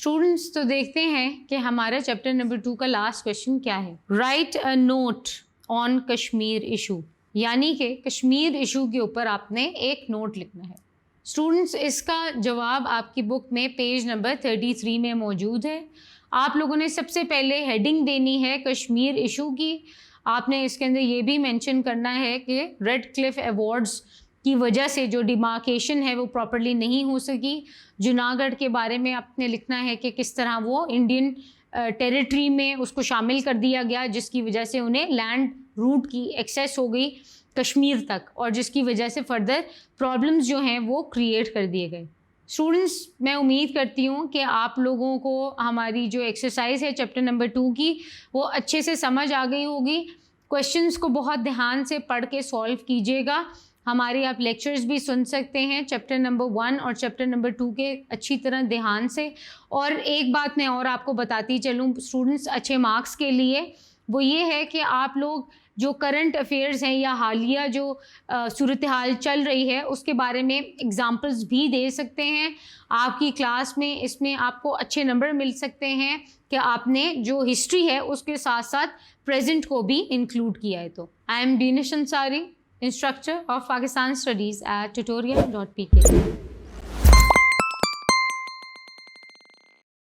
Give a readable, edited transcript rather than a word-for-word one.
Students तो देखते हैं कि हमारा चैप्टर नंबर 2 का लास्ट क्वेश्चन क्या है. Right a note on Kashmir issue, यानी कि कश्मीर इशू के ऊपर आपने एक नोट लिखना है. स्टूडेंट्स इसका जवाब आपकी बुक में पेज नंबर 33 में मौजूद है. आप लोगों ने सबसे पहले हेडिंग देनी है कश्मीर इशू की. आपने इसके अंदर ये भी मेंशन करना है कि रेड क्लिफ अवार्ड्स की वजह से जो डिमार्केशन है वो प्रॉपर्ली नहीं हो सकी. जूनागढ़ के बारे में आपने लिखना है कि किस तरह वो इंडियन टेरिटरी में उसको शामिल कर दिया गया, जिसकी वजह से उन्हें लैंड रूट की एक्सेस हो गई कश्मीर तक, और जिसकी वजह से फर्दर प्रॉब्लम्स जो हैं वो क्रिएट कर दिए गए. स्टूडेंट्स, मैं उम्मीद करती हूँ कि आप लोगों को हमारी जो एक्सरसाइज है चैप्टर नंबर 2 की वो अच्छे से समझ आ गई होगी. क्वेश्चंस को बहुत ध्यान से पढ़ के सॉल्व कीजिएगा. हमारे आप लेक्चर्स भी सुन सकते हैं चैप्टर नंबर 1 और चैप्टर नंबर 2 के अच्छी तरह ध्यान से. और एक बात मैं और आपको बताती चलूँ स्टूडेंट्स अच्छे मार्क्स के लिए, वो ये है कि आप लोग जो करंट अफेयर्स हैं या हालिया जो सूरत हाल चल रही है उसके बारे में एग्जांपल्स भी दे सकते हैं. आपकी क्लास में इसमें आपको अच्छे नंबर मिल सकते हैं कि आपने जो हिस्ट्री है उसके साथ साथ प्रेजेंट को भी इंक्लूड किया है. तो I am Danish Ansari, instructor of Pakistan Studies at tutorial.pk.